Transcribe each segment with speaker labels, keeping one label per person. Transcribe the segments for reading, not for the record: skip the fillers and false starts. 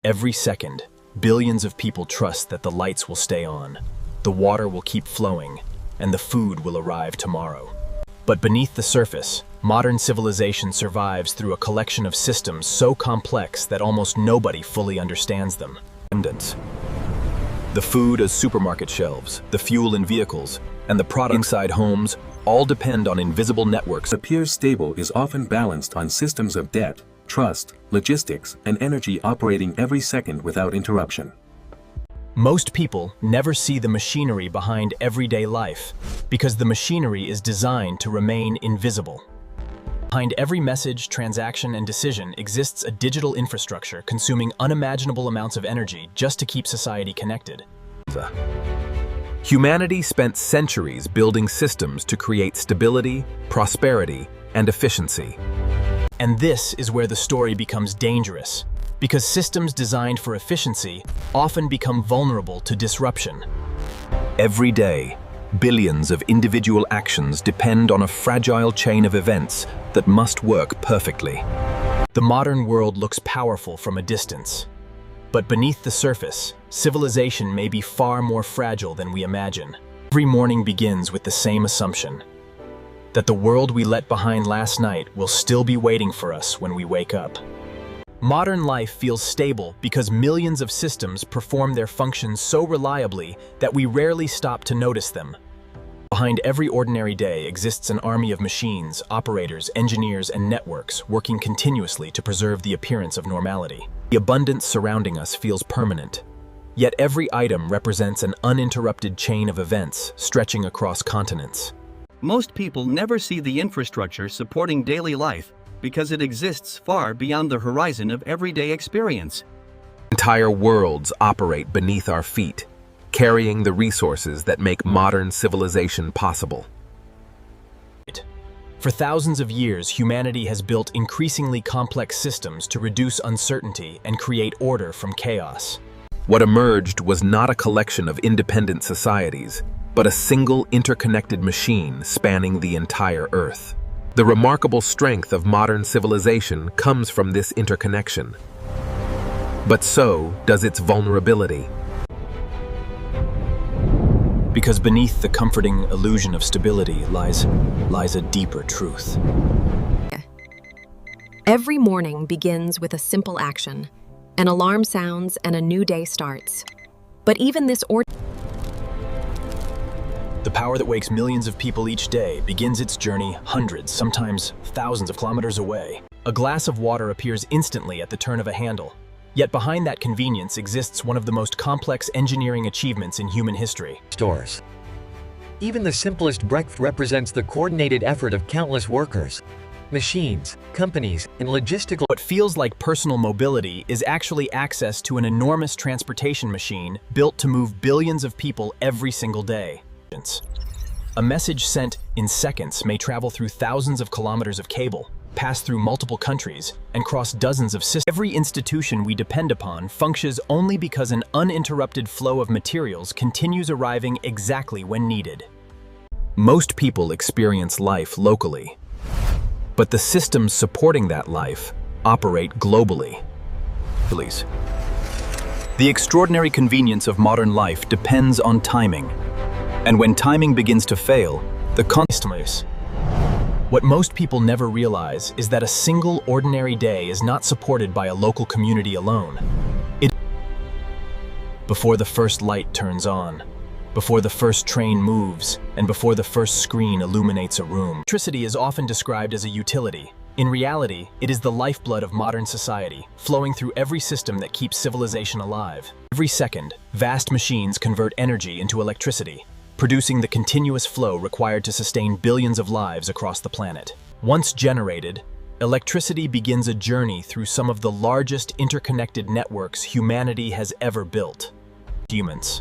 Speaker 1: Every second, billions of people trust that the lights will stay on, the water will keep flowing, and the food will arrive tomorrow. But beneath the surface, modern civilization survives through a collection of systems so complex that almost nobody fully understands them. The food as supermarket shelves, the fuel in vehicles, and the product inside homes all depend on invisible networks.
Speaker 2: What appears stable is often balanced on systems of debt, trust, logistics, and energy operating every second without interruption.
Speaker 1: Most people never see the machinery behind everyday life because the machinery is designed to remain invisible. Behind every message, transaction, and decision exists a digital infrastructure consuming unimaginable amounts of energy just to keep society connected.
Speaker 3: Humanity spent centuries building systems to create stability, prosperity, and efficiency.
Speaker 1: And this is where the story becomes dangerous, because systems designed for efficiency often become vulnerable to disruption.
Speaker 3: Every day, billions of individual actions depend on a fragile chain of events that must work perfectly.
Speaker 1: The modern world looks powerful from a distance, but beneath the surface, civilization may be far more fragile than we imagine. Every morning begins with the same assumption, that the world we let behind last night will still be waiting for us when we wake up. Modern life feels stable because millions of systems perform their functions so reliably that we rarely stop to notice them. Behind every ordinary day exists an army of machines, operators, engineers, and networks working continuously to preserve the appearance of normality. The abundance surrounding us feels permanent, yet every item represents an uninterrupted chain of events stretching across continents.
Speaker 4: Most people never see the infrastructure supporting daily life because it exists far beyond the horizon of everyday experience.
Speaker 3: Entire worlds operate beneath our feet, carrying the resources that make modern civilization possible.
Speaker 1: For thousands of years, humanity has built increasingly complex systems to reduce uncertainty and create order from chaos.
Speaker 3: What emerged was not a collection of independent societies, but a single interconnected machine spanning the entire Earth. The remarkable strength of modern civilization comes from this interconnection. But so does its vulnerability.
Speaker 1: Because beneath the comforting illusion of stability lies a deeper truth.
Speaker 5: Every morning begins with a simple action. An alarm sounds and a new day starts. But even this
Speaker 1: The power that wakes millions of people each day begins its journey hundreds, sometimes thousands of kilometers away. A glass of water appears instantly at the turn of a handle. Yet behind that convenience exists one of the most complex engineering achievements in human history.
Speaker 6: Stores. Even the simplest breakfast represents the coordinated effort of countless workers, machines, companies, and logistical.
Speaker 1: What feels like personal mobility is actually access to an enormous transportation machine built to move billions of people every single day. A message sent in seconds may travel through thousands of kilometers of cable, pass through multiple countries, and cross dozens of systems. Every institution we depend upon functions only because an uninterrupted flow of materials continues arriving exactly when needed.
Speaker 3: Most people experience life locally, but the systems supporting that life operate globally.
Speaker 1: The extraordinary convenience of modern life depends on timing. And when timing begins to fail, the customers. What most people never realize is that a single ordinary day is not supported by a local community alone. Before the first light turns on, before the first train moves, and before the first screen illuminates a room. Electricity is often described as a utility. In reality, it is the lifeblood of modern society, flowing through every system that keeps civilization alive. Every second, vast machines convert energy into electricity, producing the continuous flow required to sustain billions of lives across the planet. Once generated, electricity begins a journey through some of the largest interconnected networks humanity has ever built. Humans.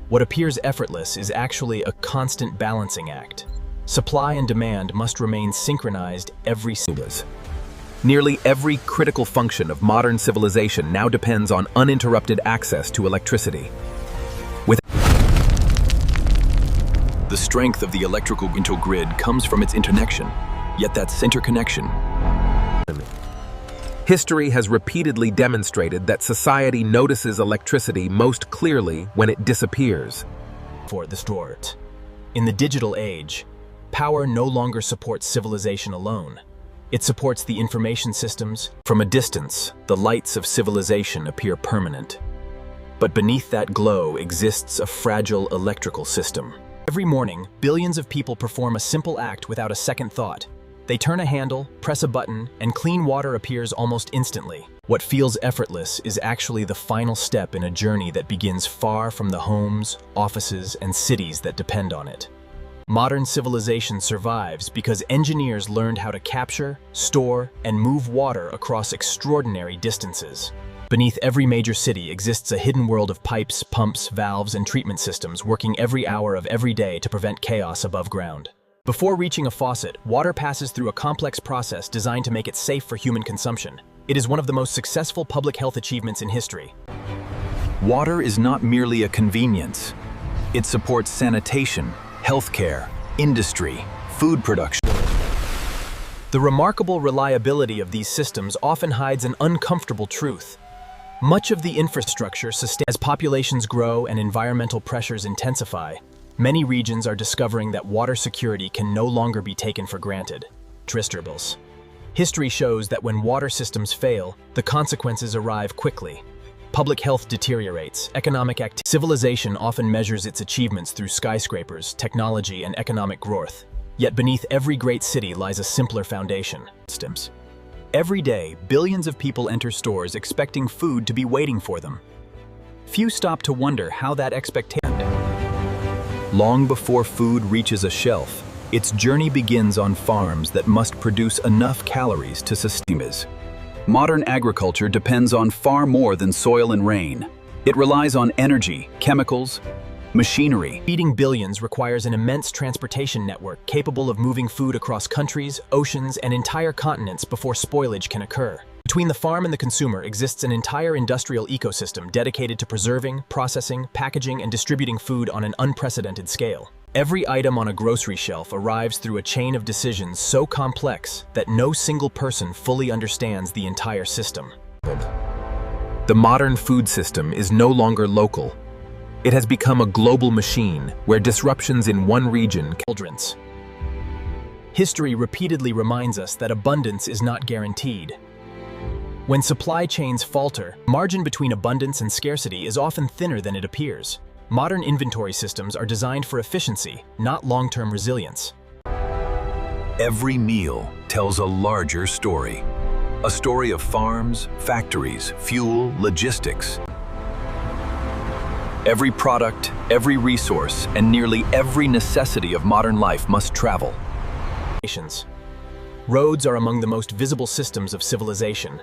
Speaker 1: What appears effortless is actually a constant balancing act. Supply and demand must remain synchronized every second.
Speaker 3: Nearly every critical function of modern civilization now depends on uninterrupted access to electricity.
Speaker 1: The strength of the electrical grid comes from its interconnection, yet that interconnection.
Speaker 3: History has repeatedly demonstrated that society notices electricity most clearly when it disappears.
Speaker 1: For the start. In the digital age, power no longer supports civilization alone. It supports the information systems. From a distance, the lights of civilization appear permanent. But beneath that glow exists a fragile electrical system. Every morning, billions of people perform a simple act without a second thought. They turn a handle, press a button, and clean water appears almost instantly. What feels effortless is actually the final step in a journey that begins far from the homes, offices, and cities that depend on it. Modern civilization survives because engineers learned how to capture, store, and move water across extraordinary distances. Beneath every major city exists a hidden world of pipes, pumps, valves, and treatment systems working every hour of every day to prevent chaos above ground. Before reaching a faucet, water passes through a complex process designed to make it safe for human consumption. It is one of the most successful public health achievements in history.
Speaker 7: Water is not merely a convenience. It supports sanitation, healthcare, industry, food production.
Speaker 1: The remarkable reliability of these systems often hides an uncomfortable truth. Much of the infrastructure sustains as populations grow and environmental pressures intensify. Many regions are discovering that water security can no longer be taken for granted. Tristables. History shows that when water systems fail, the consequences arrive quickly. Public health deteriorates, economic activity. Civilization often measures its achievements through skyscrapers, technology, and economic growth. Yet beneath every great city lies a simpler foundation. Systems. Every day, billions of people enter stores expecting food to be waiting for them. Few stop to wonder how that expectation.
Speaker 7: Long before food reaches a shelf, its journey begins on farms that must produce enough calories to sustain us. Modern agriculture depends on far more than soil and rain. It relies on energy, chemicals, machinery.
Speaker 1: Feeding billions requires an immense transportation network capable of moving food across countries, oceans, and entire continents before spoilage can occur. Between the farm and the consumer exists an entire industrial ecosystem dedicated to preserving, processing, packaging, and distributing food on an unprecedented scale. Every item on a grocery shelf arrives through a chain of decisions so complex that no single person fully understands the entire system.
Speaker 3: The modern food system is no longer local. It has become a global machine where disruptions in one region.
Speaker 1: History repeatedly reminds us that abundance is not guaranteed. When supply chains falter, margin between abundance and scarcity is often thinner than it appears. Modern inventory systems are designed for efficiency, not long-term resilience.
Speaker 7: Every meal tells a larger story. A story of farms, factories, fuel, logistics. Every product, every resource, and nearly every necessity of modern life must travel.
Speaker 1: Roads are among the most visible systems of civilization.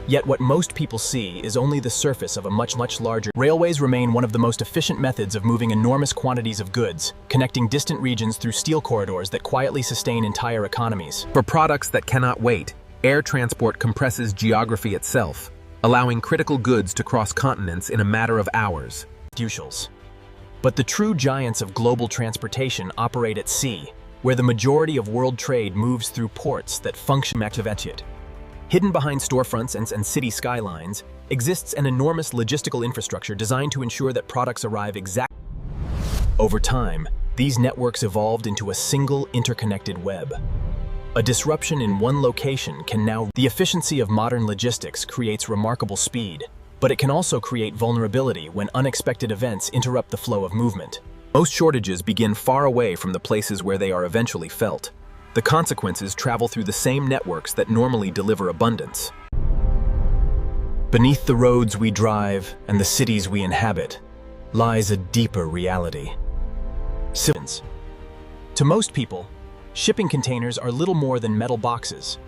Speaker 1: Yet what most people see is only the surface of a much larger. Railways remain one of the most efficient methods of moving enormous quantities of goods, connecting distant regions through steel corridors that quietly sustain entire economies.
Speaker 3: For products that cannot wait, air transport compresses geography itself, allowing critical goods to cross continents in a matter of hours.
Speaker 1: But the true giants of global transportation operate at sea, where the majority of world trade moves through ports that function activated. Hidden behind storefronts and city skylines exists an enormous logistical infrastructure designed to ensure that products arrive exactly. Over time, these networks evolved into a single interconnected web. A disruption in one location can now. The efficiency of modern logistics creates remarkable speed, but it can also create vulnerability when unexpected events interrupt the flow of movement. Most shortages begin far away from the places where they are eventually felt. The consequences travel through the same networks that normally deliver abundance. Beneath the roads we drive and the cities we inhabit lies a deeper reality. To most people, shipping containers are little more than metal boxes.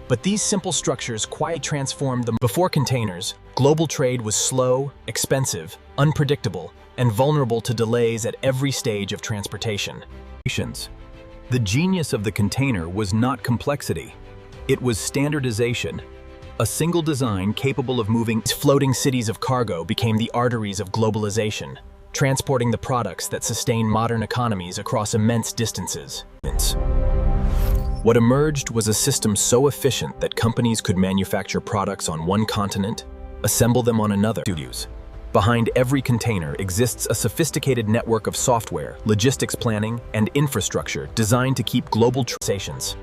Speaker 1: But these simple structures quietly transformed them. Before containers, global trade was slow, expensive, unpredictable, and vulnerable to delays at every stage of transportation.
Speaker 7: The genius of the container was not complexity. It was standardization. A single design capable of moving.
Speaker 1: Floating cities of cargo became the arteries of globalization, transporting the products that sustain modern economies across immense distances. What emerged was a system so efficient that companies could manufacture products on one continent, assemble them on another. Studios. Behind every container exists a sophisticated network of software, logistics planning, and infrastructure designed to keep global transactions.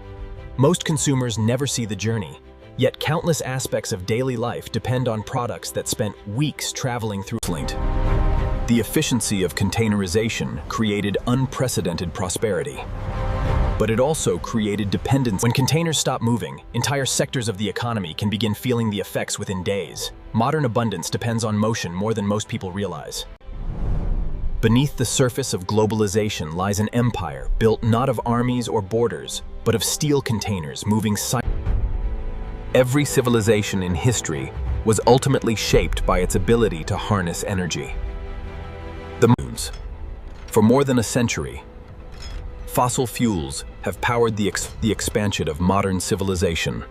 Speaker 1: Most consumers never see the journey, yet countless aspects of daily life depend on products that spent weeks traveling through. The efficiency of containerization created unprecedented prosperity. But it also created dependence. When containers stop moving, entire sectors of the economy can begin feeling the effects within days. Modern abundance depends on motion more than most people realize. Beneath the surface of globalization lies an empire built not of armies or borders, but of steel containers moving silently. Every civilization in history was ultimately shaped by its ability to harness energy. The moons. For more than a century, fossil fuels have powered the expansion of modern civilization.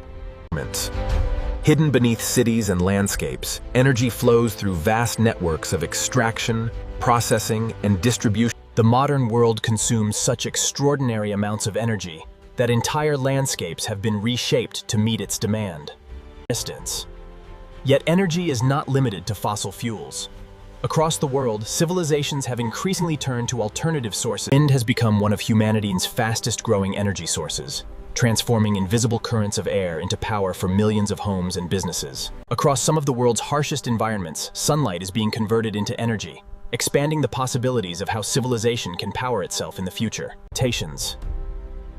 Speaker 1: Hidden beneath cities and landscapes, energy flows through vast networks of extraction, processing, and distribution. The modern world consumes such extraordinary amounts of energy that entire landscapes have been reshaped to meet its demand. Yet energy is not limited to fossil fuels. Across the world, civilizations have increasingly turned to alternative sources. Wind has become one of humanity's fastest-growing energy sources, transforming invisible currents of air into power for millions of homes and businesses. Across some of the world's harshest environments, sunlight is being converted into energy, expanding the possibilities of how civilization can power itself in the future.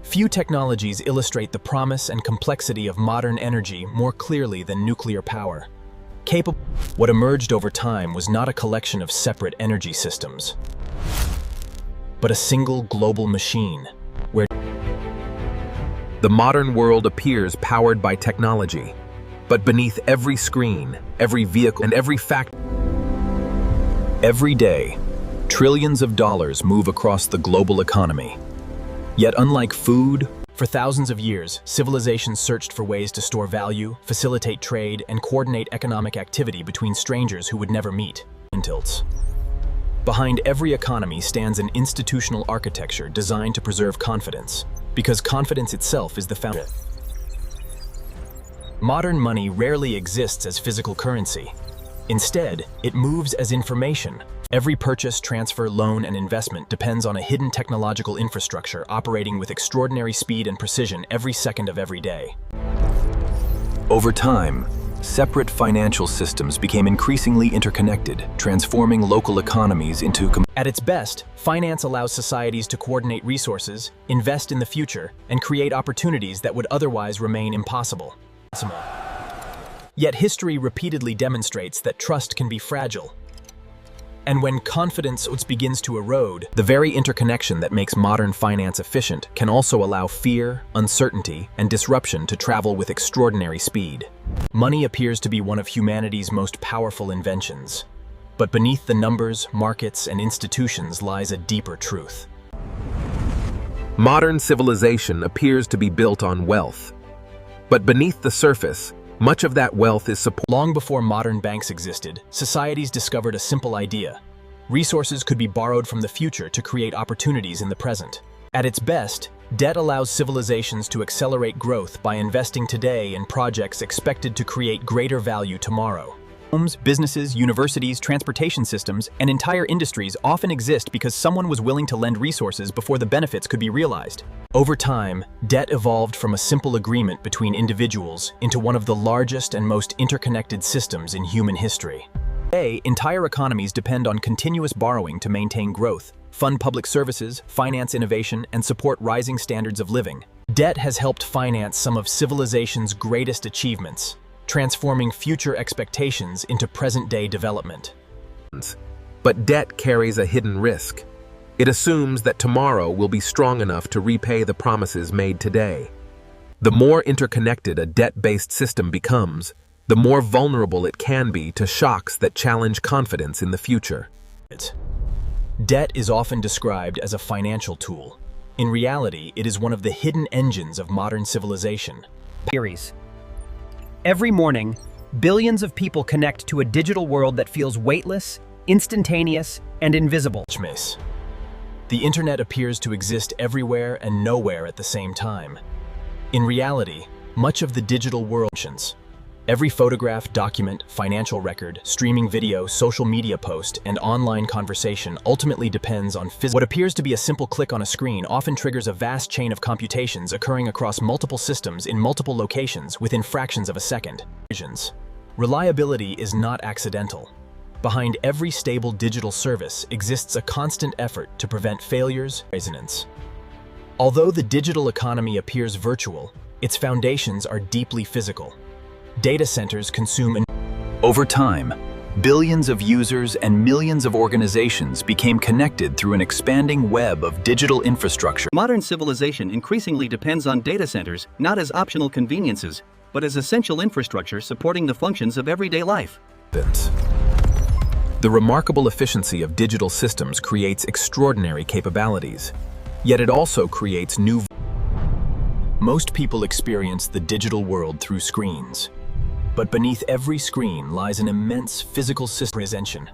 Speaker 1: Few technologies illustrate the promise and complexity of modern energy more clearly than nuclear power. What emerged over time was not a collection of separate energy systems, but a single global machine, where
Speaker 3: The modern world appears powered by technology, but beneath every screen, every vehicle, and every factory.
Speaker 1: every day, trillions of dollars move across the global economy. Yet unlike food, for thousands of years, civilizations searched for ways to store value, facilitate trade, and coordinate economic activity between strangers who would never meet. Behind every economy stands an institutional architecture designed to preserve confidence, because confidence itself is the foundation. Modern money rarely exists as physical currency. Instead, it moves as information. Every purchase, transfer, loan, and investment depends on a hidden technological infrastructure operating with extraordinary speed and precision every second of every day. Over time, separate financial systems became increasingly interconnected, transforming local economies into. At its best, finance allows societies to coordinate resources, invest in the future, and create opportunities that would otherwise remain impossible. Yet history repeatedly demonstrates that trust can be fragile. And when confidence begins to erode, the very interconnection that makes modern finance efficient can also allow fear, uncertainty, and disruption to travel with extraordinary speed. Money appears to be one of humanity's most powerful inventions. But beneath the numbers, markets, and institutions lies a deeper truth.
Speaker 3: Modern civilization appears to be built on wealth. But beneath the surface, much of that wealth is supported.
Speaker 1: Long before modern banks existed, societies discovered a simple idea. Resources could be borrowed from the future to create opportunities in the present. At its best, debt allows civilizations to accelerate growth by investing today in projects expected to create greater value tomorrow. Homes, businesses, universities, transportation systems, and entire industries often exist because someone was willing to lend resources before the benefits could be realized. Over time, debt evolved from a simple agreement between individuals into one of the largest and most interconnected systems in human history. Today, entire economies depend on continuous borrowing to maintain growth, fund public services, finance innovation, and support rising standards of living. Debt has helped finance some of civilization's greatest achievements, transforming future expectations into present-day development.
Speaker 3: But debt carries a hidden risk. It assumes that tomorrow will be strong enough to repay the promises made today. The more interconnected a debt-based system becomes, the more vulnerable it can be to shocks that challenge confidence in the future.
Speaker 1: Debt is often described as a financial tool. In reality, it is one of the hidden engines of modern civilization.
Speaker 8: Every morning, billions of people connect to a digital world that feels weightless, instantaneous, and invisible.
Speaker 1: The internet appears to exist everywhere and nowhere at the same time. In reality, much of the digital world functions. Every photograph, document, financial record, streaming video, social media post, and online conversation ultimately depends on physical. What appears to be a simple click on a screen often triggers a vast chain of computations occurring across multiple systems in multiple locations within fractions of a second. Reliability is not accidental. Behind every stable digital service exists a constant effort to prevent failures, resonance. Although the digital economy appears virtual, its foundations are deeply physical. Data centers consume.
Speaker 7: Over time, billions of users and millions of organizations became connected through an expanding web of digital infrastructure.
Speaker 4: Modern civilization increasingly depends on data centers not as optional conveniences, but as essential infrastructure supporting the functions of everyday life.
Speaker 3: The remarkable efficiency of digital systems creates extraordinary capabilities, yet it also creates new.
Speaker 1: Most people experience the digital world through screens. But beneath every screen lies an immense physical system.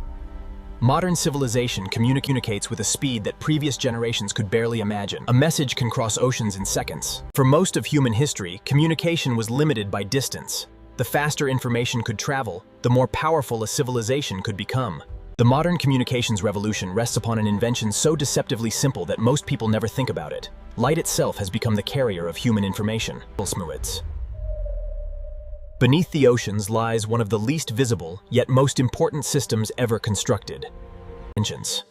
Speaker 1: Modern civilization communicates with a speed that previous generations could barely imagine. A message can cross oceans in seconds. For most of human history, communication was limited by distance. The faster information could travel, the more powerful a civilization could become. The modern communications revolution rests upon an invention so deceptively simple that most people never think about it. Light itself has become the carrier of human information. Beneath the oceans lies one of the least visible, yet most important systems ever constructed. Engines.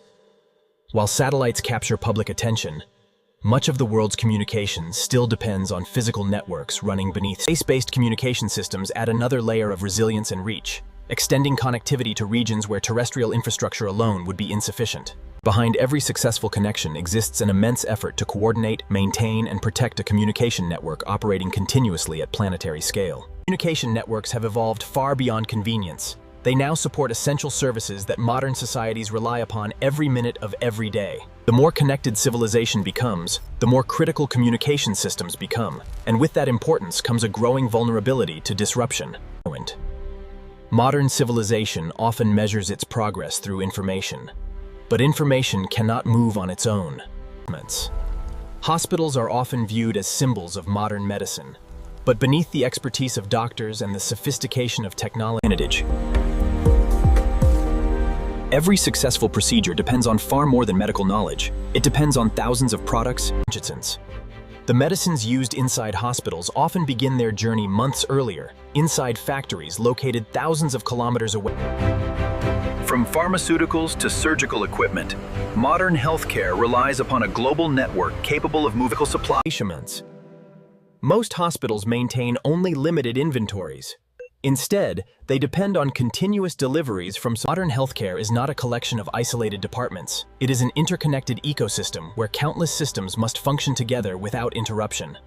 Speaker 1: While satellites capture public attention, much of the world's communications still depends on physical networks running beneath. Space-based communication systems add another layer of resilience and reach, extending connectivity to regions where terrestrial infrastructure alone would be insufficient. Behind every successful connection exists an immense effort to coordinate, maintain, and protect a communication network operating continuously at planetary scale. Communication networks have evolved far beyond convenience. They now support essential services that modern societies rely upon every minute of every day. The more connected civilization becomes, the more critical communication systems become, and with that importance comes a growing vulnerability to disruption. Modern civilization often measures its progress through information. But information cannot move on its own. Hospitals are often viewed as symbols of modern medicine, but beneath the expertise of doctors and the sophistication of technology, every successful procedure depends on far more than medical knowledge. It depends on thousands of products. The medicines used inside hospitals often begin their journey months earlier, inside factories located thousands of kilometers away.
Speaker 7: From pharmaceuticals to surgical equipment, modern healthcare relies upon a global network capable of moving supply.
Speaker 1: Most hospitals maintain only limited inventories. Instead, they depend on continuous deliveries from. Modern healthcare is not a collection of isolated departments. It is an interconnected ecosystem where countless systems must function together without interruption.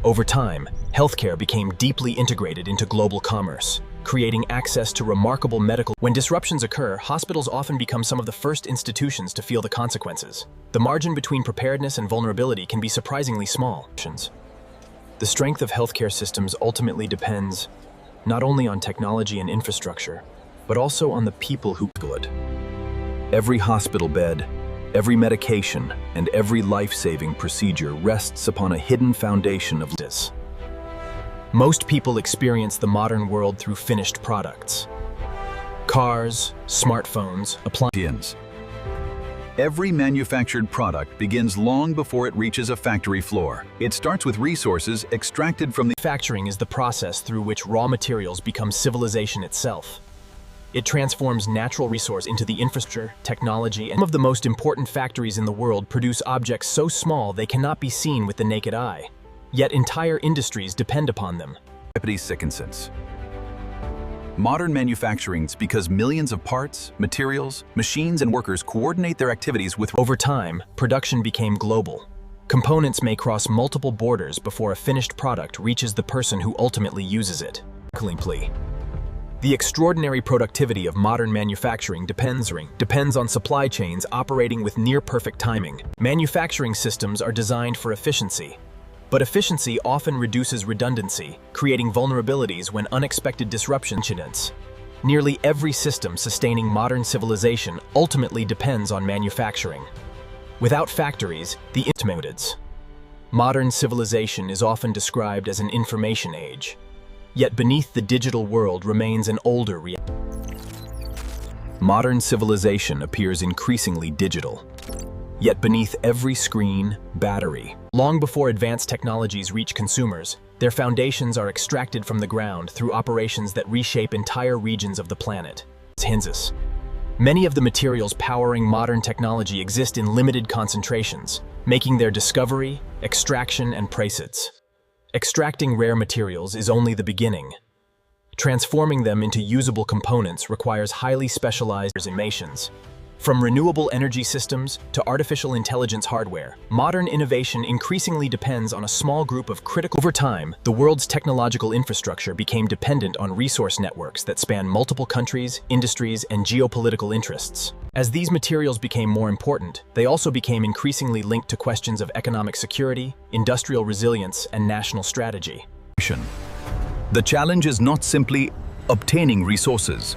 Speaker 1: Over time, healthcare became deeply integrated into global commerce, creating access to remarkable medical. When disruptions occur, hospitals often become some of the first institutions to feel the consequences. The margin between preparedness and vulnerability can be surprisingly small. The strength of healthcare systems ultimately depends not only on technology and infrastructure, but also on the people who do it. Every hospital bed, every medication, and every life-saving procedure rests upon a hidden foundation of this. Most people experience the modern world through finished products. Cars, smartphones, appliances.
Speaker 7: Every manufactured product begins long before it reaches a factory floor. It starts with resources extracted from the.
Speaker 1: Manufacturing is the process through which raw materials become civilization itself. It transforms natural resource into the infrastructure, technology, and some of the most important factories in the world produce objects so small they cannot be seen with the naked eye. Yet entire industries depend upon them.
Speaker 7: Modern manufacturing because millions of parts, materials, machines, and workers coordinate their activities with.
Speaker 1: Over time, production became global. Components may cross multiple borders before a finished product reaches the person who ultimately uses it. The extraordinary productivity of modern manufacturing depends on supply chains operating with near-perfect timing. Manufacturing systems are designed for efficiency, but efficiency often reduces redundancy, creating vulnerabilities when unexpected disruption incidents. Nearly every system sustaining modern civilization ultimately depends on manufacturing. Without factories, the Modern civilization is often described as an information age. Yet beneath the digital world remains an older reality. Modern civilization appears increasingly digital. Yet beneath every screen, battery. Long before advanced technologies reach consumers, their foundations are extracted from the ground through operations that reshape entire regions of the planet. Hinzes. Many of the materials powering modern technology exist in limited concentrations, making their discovery, extraction, and process. Extracting rare materials is only the beginning. Transforming them into usable components requires highly specialized animations. From renewable energy systems to artificial intelligence hardware, modern innovation increasingly depends on a small group of critical. Over time, the world's technological infrastructure became dependent on resource networks that span multiple countries, industries, and geopolitical interests. As these materials became more important, they also became increasingly linked to questions of economic security, industrial resilience, and national strategy.
Speaker 7: The challenge is not simply obtaining resources.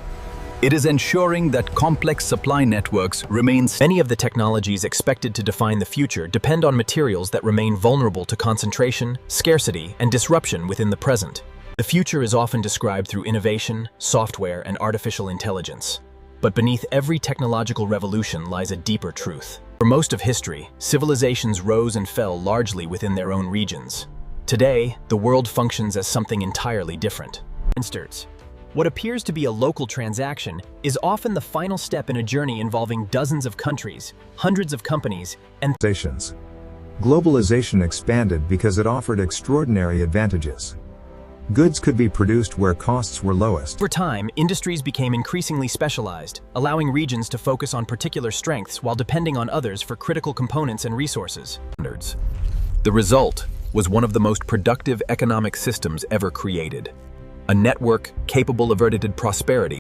Speaker 7: It is ensuring that complex supply networks remain.
Speaker 1: Many of the technologies expected to define the future depend on materials that remain vulnerable to concentration, scarcity, and disruption within the present. The future is often described through innovation, software, and artificial intelligence. But beneath every technological revolution lies a deeper truth. For most of history, civilizations rose and fell largely within their own regions. Today, the world functions as something entirely different.
Speaker 8: For instance, what appears to be a local transaction is often the final step in a journey involving dozens of countries, hundreds of companies, and
Speaker 9: nations. Globalization expanded because it offered extraordinary advantages. Goods could be produced where costs were lowest.
Speaker 8: over time, industries became increasingly specialized, allowing regions to focus on particular strengths while depending on others for critical components and resources.
Speaker 7: The result was one of the most productive economic systems ever created. A network capable of vertical prosperity.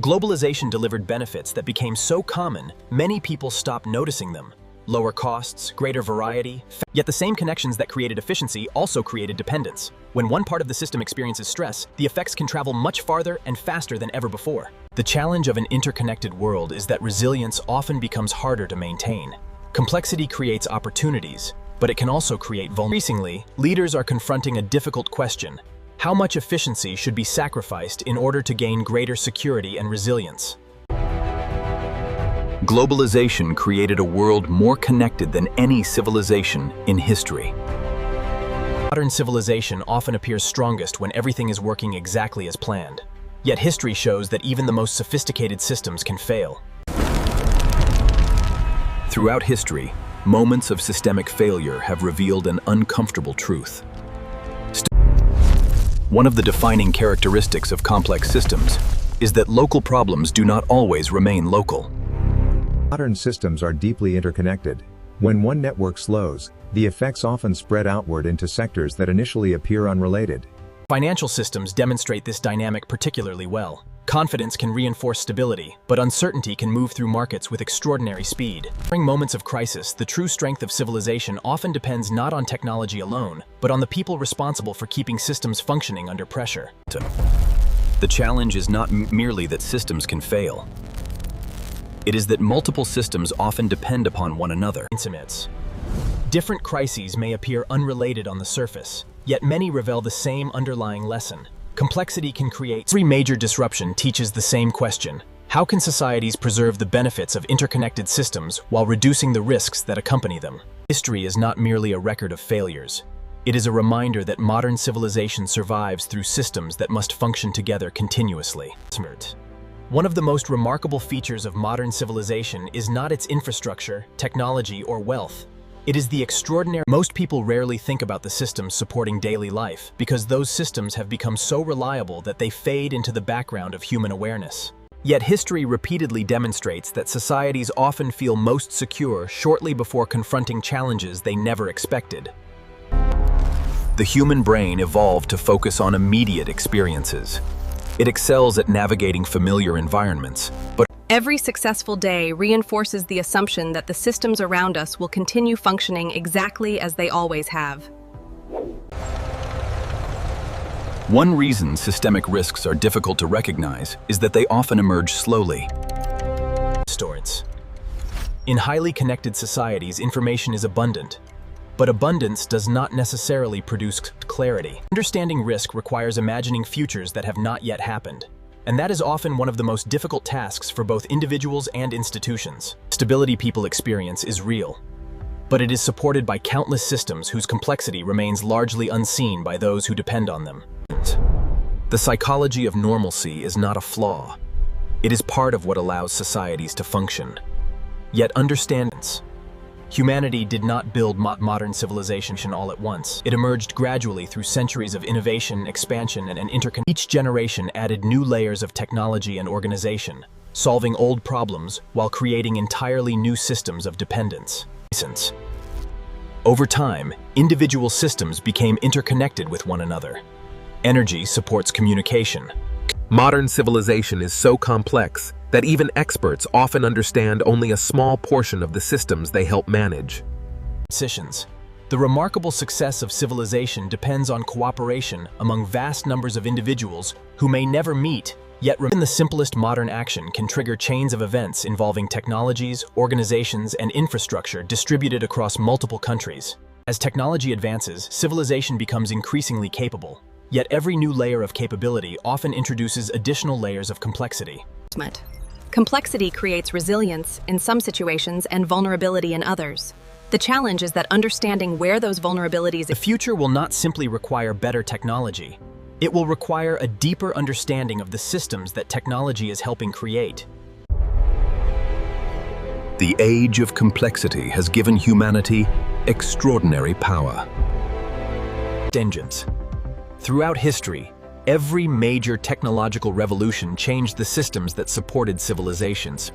Speaker 1: Globalization delivered benefits that became so common, many people stopped noticing them. Lower costs, greater variety. Yet the same connections that created efficiency also created dependence. When one part of the system experiences stress, the effects can travel much farther and faster than ever before. The challenge of an interconnected world is that resilience often becomes harder to maintain. Complexity creates opportunities, but it can also create vulnerability. Increasingly, leaders are confronting a difficult question. How much efficiency should be sacrificed in order to gain greater security and resilience?
Speaker 7: Globalization created a world more connected than any civilization in history.
Speaker 1: Modern civilization often appears strongest when everything is working exactly as planned. Yet history shows that even the most sophisticated systems can fail.
Speaker 7: Throughout history, moments of systemic failure have revealed an uncomfortable truth. One of the defining characteristics of complex systems is that local problems do not always remain local.
Speaker 9: Modern systems are deeply interconnected. When one network slows, the effects often spread outward into sectors that initially appear unrelated.
Speaker 1: Financial systems demonstrate this dynamic particularly well. Confidence can reinforce stability, but uncertainty can move through markets with extraordinary speed. During moments of crisis, the true strength of civilization often depends not on technology alone, but on the people responsible for keeping systems functioning under pressure.
Speaker 7: The challenge is not merely that systems can fail. It is that multiple systems often depend upon one another.
Speaker 1: Different crises may appear unrelated on the surface, yet many reveal the same underlying lesson. Complexity can create. Every major disruption teaches the same question. How can societies preserve the benefits of interconnected systems while reducing the risks that accompany them? History is not merely a record of failures. It is a reminder that modern civilization survives through systems that must function together continuously. One of the most remarkable features of modern civilization is not its infrastructure, technology, or wealth. It is the extraordinary. Most people rarely think about the systems supporting daily life because those systems have become so reliable that they fade into the background of human awareness. Yet history repeatedly demonstrates that societies often feel most secure shortly before confronting challenges they never expected.
Speaker 7: The human brain evolved to focus on immediate experiences. It excels at navigating familiar environments, but
Speaker 5: Every successful day reinforces the assumption that the systems around us will continue functioning exactly as they always have.
Speaker 7: one reason systemic risks are difficult to recognize is that they often emerge slowly.
Speaker 1: In highly connected societies, information is abundant,
Speaker 8: But abundance does not necessarily produce clarity. Understanding risk requires imagining futures that have not yet happened. And that is often one of the most difficult tasks for both individuals and institutions. Stability people experience is real, but it is supported by countless systems whose complexity remains largely unseen by those who depend on them. The psychology of normalcy is not a flaw. It is part of what allows societies to function. Yet understandings. Humanity did not build modern civilization all at once. It emerged gradually through centuries of innovation, expansion, and interconnection. Each generation added new layers of technology and organization, solving old problems while creating entirely new systems of dependence. Over time, individual systems became interconnected with one another. Energy supports communication.
Speaker 3: Modern civilization is so complex that even experts often understand only a small portion of the systems they help manage.
Speaker 8: The remarkable success of civilization depends on cooperation among vast numbers of individuals who may never meet, yet even the simplest modern action can trigger chains of events involving technologies, organizations, and infrastructure distributed across multiple countries. As technology advances, civilization becomes increasingly capable. Yet every new layer of capability often introduces additional layers of complexity.
Speaker 5: Complexity creates resilience in some situations and vulnerability in others. The challenge is that understanding where those vulnerabilities...
Speaker 8: The future will not simply require better technology. It will require a deeper understanding of the systems that technology is helping create.
Speaker 7: The age of complexity has given humanity extraordinary power.
Speaker 8: Engines. Throughout history, every major technological revolution changed the systems that supported civilizations.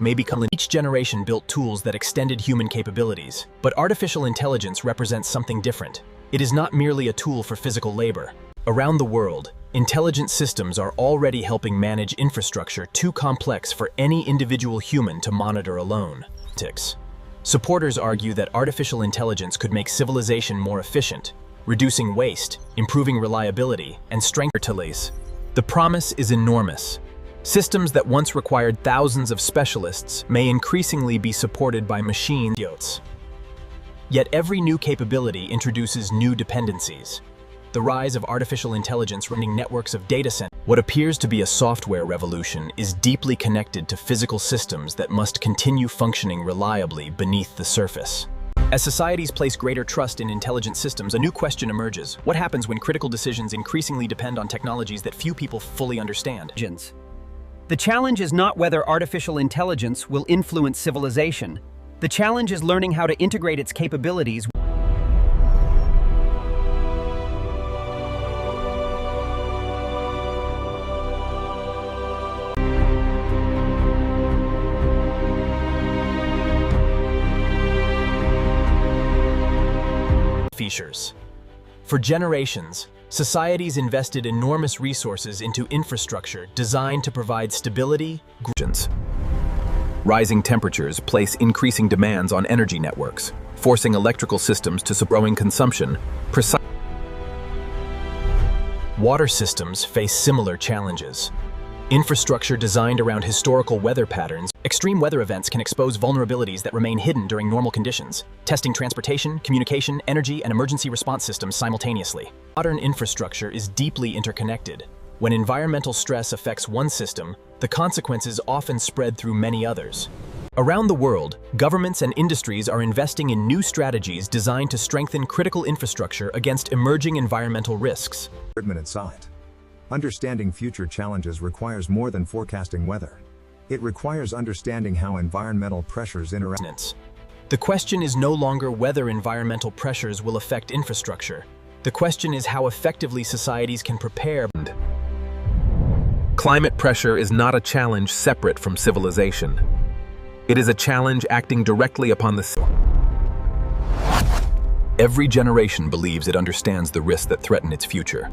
Speaker 8: Each generation built tools that extended human capabilities. But artificial intelligence represents something different. It is not merely a tool for physical labor. Around the world, intelligent systems are already helping manage infrastructure too complex for any individual human to monitor alone. Supporters argue that artificial intelligence could make civilization more efficient, reducing waste, improving reliability, and strengthening. The promise is enormous. Systems that once required thousands of specialists may increasingly be supported by machines. Yet every new capability introduces new dependencies. The rise of artificial intelligence running networks of data centers. What appears to be a software revolution is deeply connected to physical systems that must continue functioning reliably beneath the surface. As societies place greater trust in intelligent systems, a new question emerges. What happens when critical decisions increasingly depend on technologies that few people fully understand?
Speaker 10: The challenge is not whether artificial intelligence will influence civilization. The challenge is learning how to integrate its capabilities.
Speaker 8: Features. For generations, societies invested enormous resources into infrastructure designed to provide stability.
Speaker 3: Rising temperatures place increasing demands on energy networks, forcing electrical systems to support growing consumption.
Speaker 8: Water systems face similar challenges. Infrastructure designed around historical weather patterns. Extreme weather events can expose vulnerabilities that remain hidden during normal conditions, testing transportation, communication, energy, and emergency response systems simultaneously. Modern infrastructure is deeply interconnected. When environmental stress affects one system, the consequences often spread through many others. Around the world, governments and industries are investing in new strategies designed to strengthen critical infrastructure against emerging environmental risks.
Speaker 9: Understanding future challenges requires more than forecasting weather. It requires understanding how environmental pressures interact.
Speaker 8: The question is no longer whether environmental pressures will affect infrastructure. The question is how effectively societies can prepare.
Speaker 3: Climate pressure is not a challenge separate from civilization. It is a challenge acting directly upon the...
Speaker 7: Every generation believes it understands the risks that threaten its future.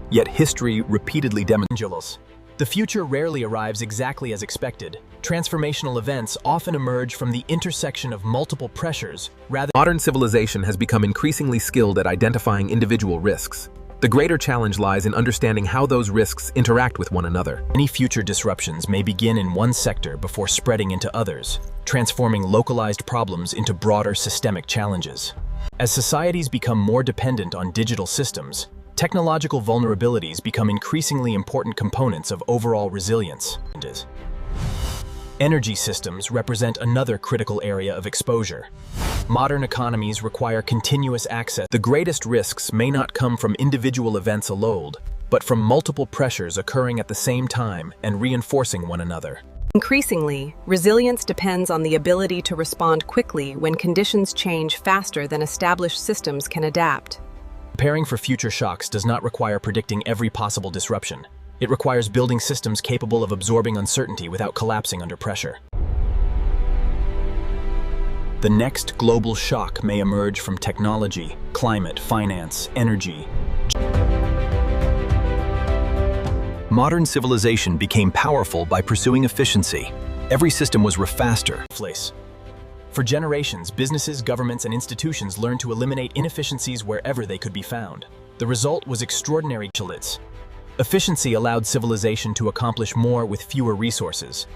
Speaker 7: Yet history repeatedly demonstrates.
Speaker 8: The future rarely arrives exactly as expected. Transformational events often emerge from the intersection of multiple pressures rather.
Speaker 3: Modern civilization has become increasingly skilled at identifying individual risks. The greater challenge lies in understanding how those risks interact with one another.
Speaker 8: Any future disruptions may begin in one sector before spreading into others, transforming localized problems into broader systemic challenges. As societies become more dependent on digital systems, technological vulnerabilities become increasingly important components of overall resilience. Energy systems represent another critical area of exposure. Modern economies require continuous access. The greatest risks may not come from individual events alone, but from multiple pressures occurring at the same time and reinforcing one another.
Speaker 5: Increasingly, resilience depends on the ability to respond quickly when conditions change faster than established systems can adapt.
Speaker 8: Preparing for future shocks does not require predicting every possible disruption. It requires building systems capable of absorbing uncertainty without collapsing under pressure. The next global shock may emerge from technology, climate, finance, energy.
Speaker 7: Modern civilization became powerful by pursuing efficiency. Every system was faster.
Speaker 8: For generations, businesses, governments, and institutions learned to eliminate inefficiencies wherever they could be found. The result was extraordinary agility. Efficiency allowed civilization to accomplish more with fewer resources.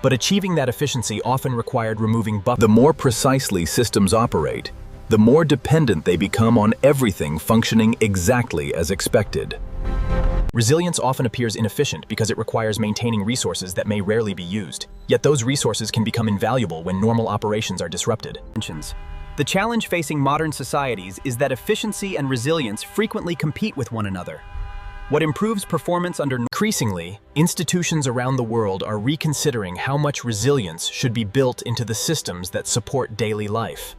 Speaker 8: But achieving that efficiency often required removing buffers.
Speaker 7: The more precisely systems operate, the more dependent they become on everything functioning exactly as expected.
Speaker 8: Resilience often appears inefficient because it requires maintaining resources that may rarely be used. Yet those resources can become invaluable when normal operations are disrupted.
Speaker 10: The challenge facing modern societies is that efficiency and resilience frequently compete with one another. What improves performance under
Speaker 8: Increasingly, institutions around the world are reconsidering how much resilience should be built into the systems that support daily life.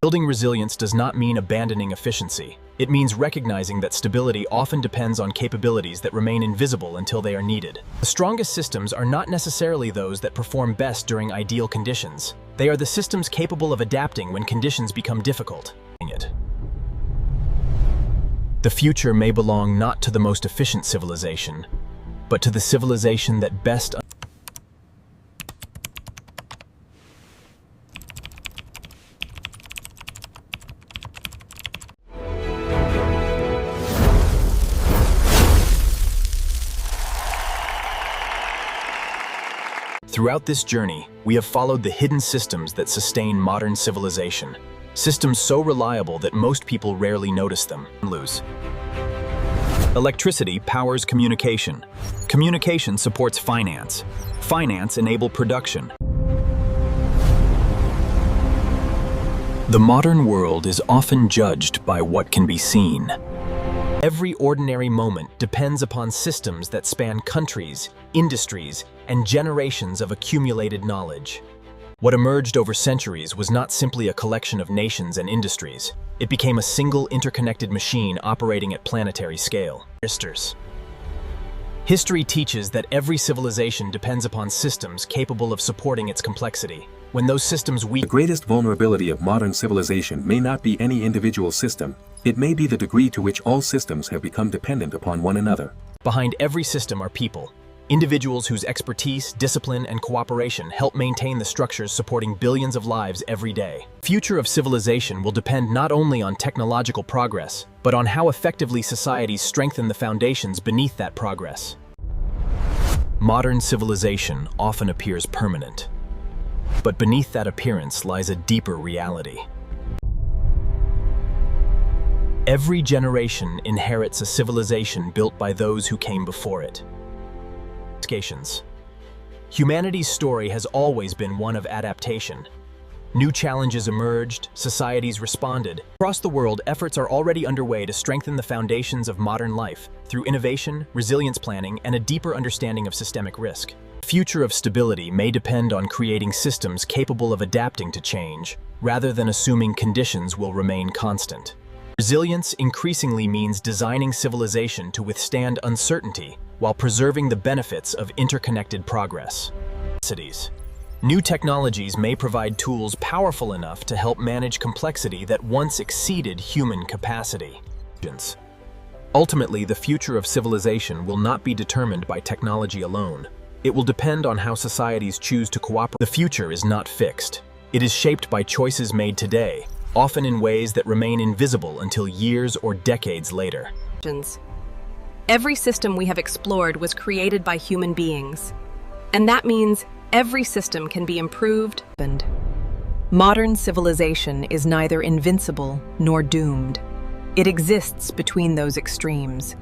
Speaker 8: Building resilience does not mean abandoning efficiency. It means recognizing that stability often depends on capabilities that remain invisible until they are needed. The strongest systems are not necessarily those that perform best during ideal conditions. They are the systems capable of adapting when conditions become difficult. The future may belong not to the most efficient civilization, but to the civilization that best Throughout this journey, we have followed the hidden systems that sustain modern civilization. Systems so reliable that most people rarely notice them. Electricity powers communication. Communication supports finance. Finance enables production. The modern world is often judged by what can be seen. Every ordinary moment depends upon systems that span countries, industries, and generations of accumulated knowledge. What emerged over centuries was not simply a collection of nations and industries. It became a single interconnected machine operating at planetary scale. History teaches that every civilization depends upon systems capable of supporting its complexity. When those systems weaken,
Speaker 2: The greatest vulnerability of modern civilization may not be any individual system. It may be the degree to which all systems have become dependent upon one another.
Speaker 8: behind every system are people. Individuals whose expertise, discipline, and cooperation help maintain the structures supporting billions of lives every day. The future of civilization will depend not only on technological progress, but on how effectively societies strengthen the foundations beneath that progress. Modern civilization often appears permanent, but beneath that appearance lies a deeper reality. Every generation inherits a civilization built by those who came before it. Humanity's story has always been one of adaptation. New challenges emerged, societies responded. Across the world, efforts are already underway to strengthen the foundations of modern life through innovation, resilience planning, and a deeper understanding of systemic risk. The future of stability may depend on creating systems capable of adapting to change, rather than assuming conditions will remain constant. Resilience increasingly means designing civilization to withstand uncertainty while preserving the benefits of interconnected progress. New technologies may provide tools powerful enough to help manage complexity that once exceeded human capacity. Ultimately, the future of civilization will not be determined by technology alone. It will depend on how societies choose to cooperate. The future is not fixed. It is shaped by choices made today, often in ways that remain invisible until years or decades later.
Speaker 5: Every system we have explored was created by human beings, and that means every system can be improved. Modern civilization is neither invincible nor doomed. It exists between those extremes.